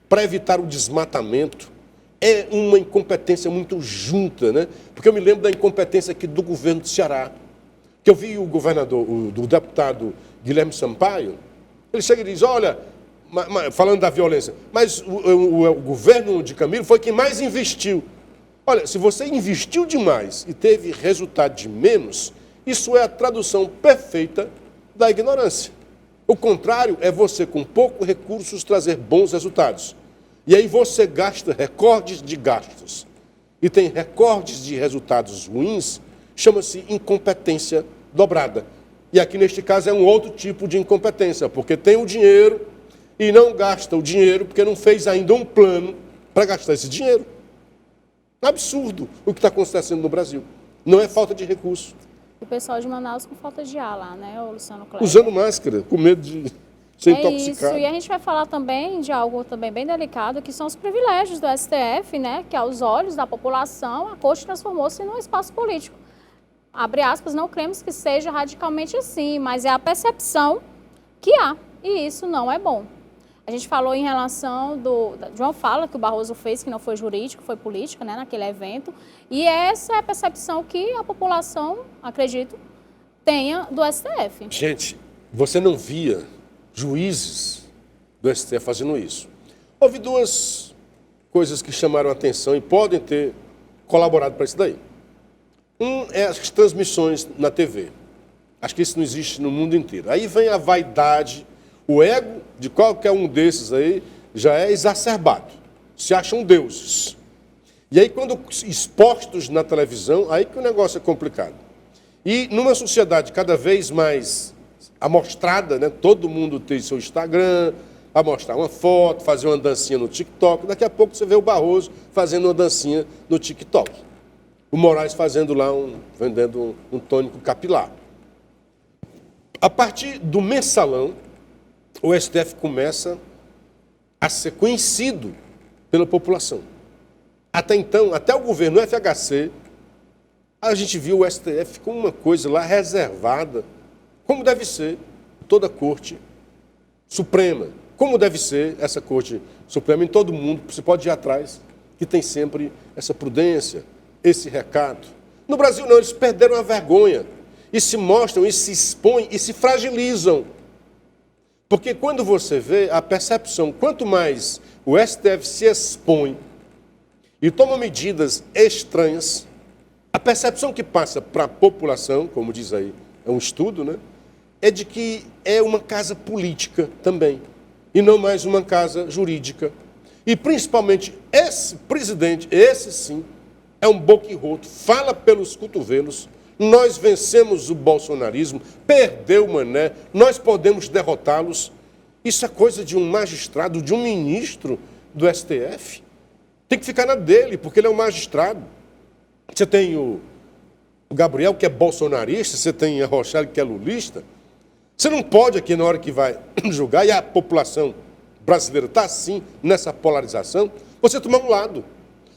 para evitar o desmatamento. É uma incompetência muito junta, né? Porque eu me lembro da incompetência aqui do governo do Ceará, que eu vi o governador, o deputado Guilherme Sampaio. Ele chega e diz, olha, falando da violência, mas o governo de Camilo foi quem mais investiu. Olha, se você investiu demais e teve resultado de menos, isso é a tradução perfeita da ignorância. O contrário é você, com poucos recursos, trazer bons resultados. E aí você gasta recordes de gastos e tem recordes de resultados ruins, chama-se incompetência dobrada. E aqui, neste caso, é um outro tipo de incompetência, porque tem o dinheiro e não gasta o dinheiro porque não fez ainda um plano para gastar esse dinheiro. Absurdo o que está acontecendo no Brasil. Não é falta de recurso. O pessoal de Manaus com falta de ar lá, né, Luciano Cleber? Usando máscara, com medo de ser intoxicado. Isso, e a gente vai falar também de algo também bem delicado, que são os privilégios do STF, né, que aos olhos da população, a Corte transformou-se num espaço político. abre aspas, não cremos que seja radicalmente assim, mas é a percepção que há, e isso não é bom. A gente falou em relação de uma fala que o Barroso fez, que não foi jurídico, foi política, né, naquele evento, e essa é a percepção que a população, acredito, tenha do STF. Gente, você não via juízes do STF fazendo isso. Houve duas coisas que chamaram a atenção e podem ter colaborado para isso daí. Um é as transmissões na TV. Acho que isso não existe no mundo inteiro. Aí vem a vaidade, o ego de qualquer um desses aí já é exacerbado. Se acham deuses. E aí, quando expostos na televisão, aí que o negócio é complicado. E numa sociedade cada vez mais amostrada, né, todo mundo tem seu Instagram, a mostrar uma foto, fazer uma dancinha no TikTok. Daqui a pouco você vê o Barroso fazendo uma dancinha no TikTok. O Moraes fazendo lá, vendendo um tônico capilar. A partir do mensalão, o STF começa a ser conhecido pela população. Até então, até o governo FHC, a gente viu o STF como uma coisa lá reservada, como deve ser toda a Corte Suprema. Como deve ser essa Corte Suprema em todo mundo, você pode ir atrás, que tem sempre essa prudência, esse recado. No Brasil não, eles perderam a vergonha e se mostram, e se expõem, e se fragilizam. Porque quando você vê a percepção, quanto mais o STF se expõe e toma medidas estranhas, a percepção que passa para a população, como diz aí, é um estudo, né, é de que é uma casa política também, e não mais uma casa jurídica. E principalmente esse presidente, esse sim, é um boquirroto, fala pelos cotovelos, nós vencemos o bolsonarismo, perdeu o Mané, nós podemos derrotá-los. Isso é coisa de um magistrado, de um ministro do STF. Tem que ficar na dele, porque ele é um magistrado. Você tem o Gabriel, que é bolsonarista, você tem a Rochelle, que é lulista. Você não pode aqui, na hora que vai julgar, e a população brasileira está assim, nessa polarização, você tomar um lado.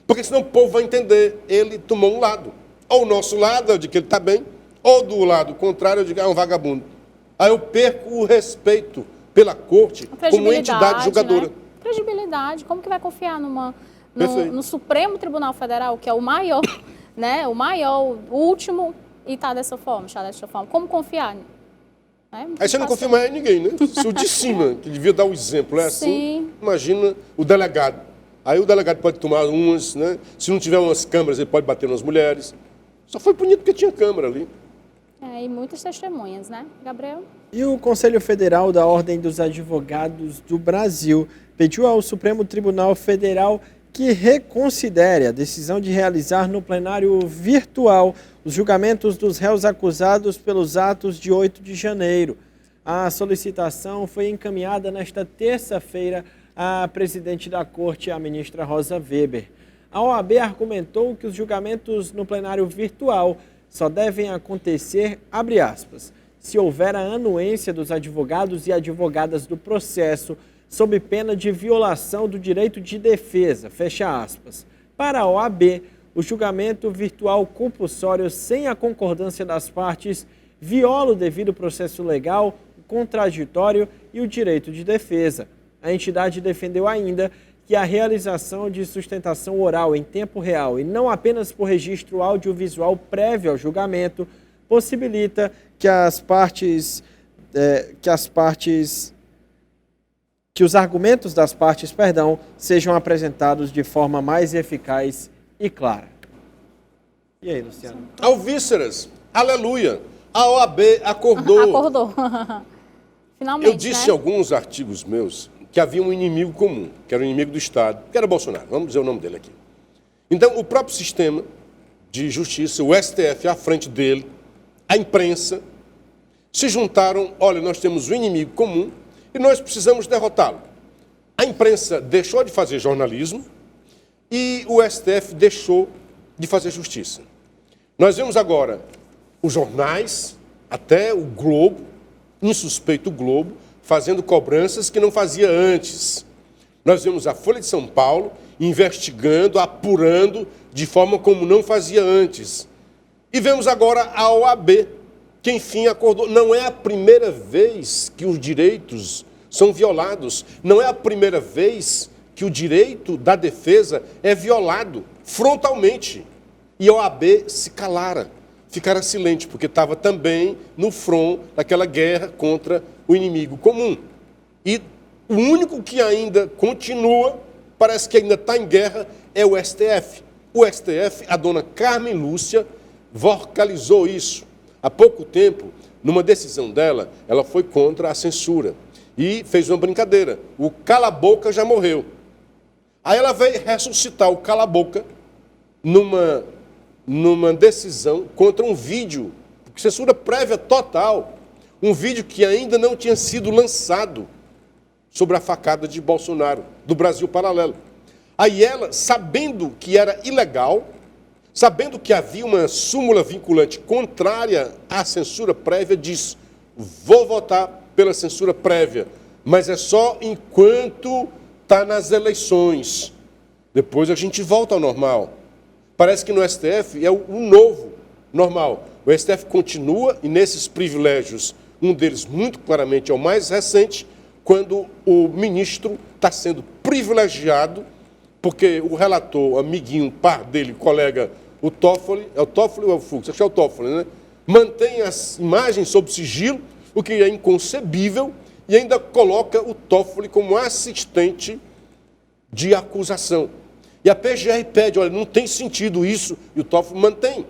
Porque senão o povo vai entender, ele tomou um lado. Ou o nosso lado, eu digo que ele está bem, ou do lado contrário, eu digo que é um vagabundo. Aí eu perco o respeito pela corte como entidade julgadora. Né? Credibilidade, como que vai confiar no Supremo Tribunal Federal, que é o maior, né? O maior, o último, e está dessa forma, está dessa forma. Como confiar? Aí você não confia mais em ninguém, né? Se o de cima, que devia dar o exemplo, é assim, sim. Imagina o delegado. Aí o delegado pode tomar umas, né? Se não tiver umas câmeras, ele pode bater nas mulheres. Só foi punido porque tinha câmera ali. E muitas testemunhas, né, Gabriel? E o Conselho Federal da Ordem dos Advogados do Brasil pediu ao Supremo Tribunal Federal que reconsidere a decisão de realizar no plenário virtual os julgamentos dos réus acusados pelos atos de 8 de janeiro. A solicitação foi encaminhada nesta terça-feira à presidente da Corte, a ministra Rosa Weber. A OAB argumentou que os julgamentos no plenário virtual só devem acontecer, abre aspas, se houver a anuência dos advogados e advogadas do processo, sob pena de violação do direito de defesa, fecha aspas. Para a OAB, o julgamento virtual compulsório sem a concordância das partes viola o devido processo legal, o contraditório e o direito de defesa. A entidade defendeu ainda que a realização de sustentação oral em tempo real e não apenas por registro audiovisual prévio ao julgamento possibilita que os argumentos das partes, sejam apresentados de forma mais eficaz e clara. E aí, Luciano? Alvíceras, aleluia, a OAB acordou. Acordou. Finalmente, eu disse em alguns artigos meus que havia um inimigo comum, que era o inimigo do Estado, que era Bolsonaro, vamos dizer o nome dele aqui. Então, o próprio sistema de justiça, o STF à frente dele, a imprensa, se juntaram, olha, nós temos um inimigo comum e nós precisamos derrotá-lo. A imprensa deixou de fazer jornalismo e o STF deixou de fazer justiça. Nós vemos agora os jornais, até o Globo, insuspeito Globo, fazendo cobranças que não fazia antes. Nós vemos a Folha de São Paulo investigando, apurando de forma como não fazia antes. E vemos agora a OAB, que enfim acordou. Não é a primeira vez que os direitos são violados. Não é a primeira vez que o direito da defesa é violado frontalmente. E a OAB se calara, ficara silente, porque estava também no front daquela guerra contra o inimigo comum. E o único que ainda continua, parece que ainda está em guerra, é o STF. O STF, a dona Carmen Lúcia, vocalizou isso. Há pouco tempo, numa decisão dela, ela foi contra a censura e fez uma brincadeira. O cala-boca já morreu. Aí ela veio ressuscitar o cala-boca numa decisão contra um vídeo, censura prévia total, um vídeo que ainda não tinha sido lançado sobre a facada de Bolsonaro, do Brasil Paralelo. Aí ela, sabendo que era ilegal, sabendo que havia uma súmula vinculante contrária à censura prévia, diz: vou votar pela censura prévia, mas é só enquanto está nas eleições. Depois a gente volta ao normal. Parece que no STF é o novo normal. O STF continua, e nesses privilégios, um deles muito claramente é o mais recente, quando o ministro está sendo privilegiado, porque o relator, amiguinho, par dele, colega, o Toffoli, é o Toffoli ou é o Fux? Acho que é o Toffoli, né? Mantém as imagens sob sigilo, o que é inconcebível, e ainda coloca o Toffoli como assistente de acusação. E a PGR pede: olha, não tem sentido isso, e o Toffoli mantém.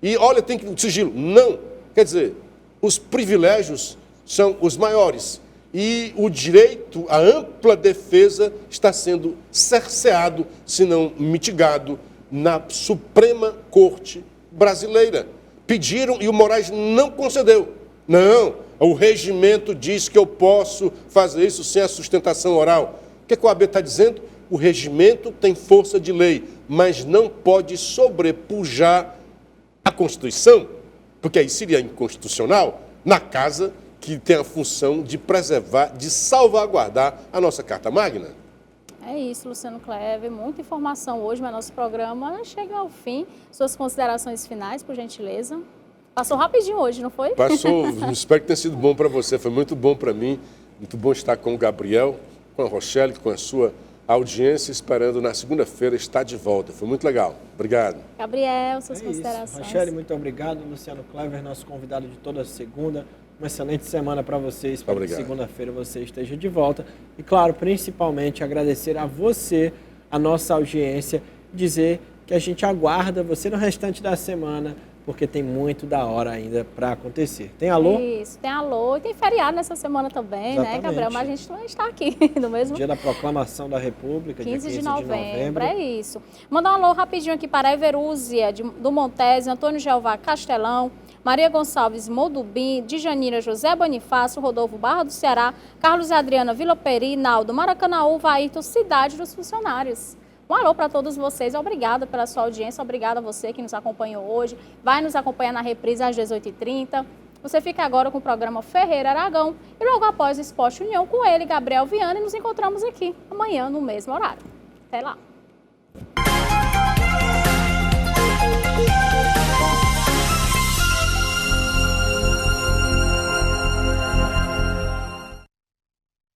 E olha, tem que sigilo. Não. Quer dizer, os privilégios são os maiores. E o direito à ampla defesa está sendo cerceado, se não mitigado, na Suprema Corte Brasileira. Pediram e o Moraes não concedeu. Não, o regimento diz que eu posso fazer isso sem a sustentação oral. O que a OAB está dizendo? O regimento tem força de lei, mas não pode sobrepujar a Constituição, porque aí seria inconstitucional, na casa que tem a função de preservar, de salvaguardar a nossa Carta Magna. É isso, Luciano Clever. Muita informação hoje, mas nosso programa chega ao fim. Suas considerações finais, por gentileza. Passou rapidinho hoje, não foi? Passou, espero que tenha sido bom para você, foi muito bom para mim, muito bom estar com o Gabriel, com a Rochelle, com a sua audiência, esperando na segunda-feira estar de volta. Foi muito legal. Obrigado. Gabriel, suas considerações. Rochelle, muito obrigado. Luciano Clever, nosso convidado de toda segunda. Uma excelente semana para vocês. Espero que segunda-feira você esteja de volta. E, claro, principalmente agradecer a você, a nossa audiência, dizer que a gente aguarda você no restante da semana, porque tem muito da hora ainda para acontecer. Tem alô? Isso, tem alô. E tem feriado nessa semana também, né, Gabriel? Mas a gente não está aqui no mesmo... Dia da Proclamação da República, 15 dia 15 de novembro. É isso. Mandar um alô rapidinho aqui para a Everúzia, do Montese, Antônio Jeová Castelão, Maria Gonçalves Modubim, Djanira José Bonifácio, Rodolfo Barra do Ceará, Carlos e Adriana Vila Peri, Naldo Maracanaú, Vaírton, Cidade dos Funcionários. Um alô para todos vocês, obrigada pela sua audiência, obrigada a você que nos acompanhou hoje, vai nos acompanhar na reprise às 18h30. Você fica agora com o programa Ferreira Aragão e logo após o Esporte União com ele, Gabriel Viana, e nos encontramos aqui amanhã no mesmo horário. Até lá!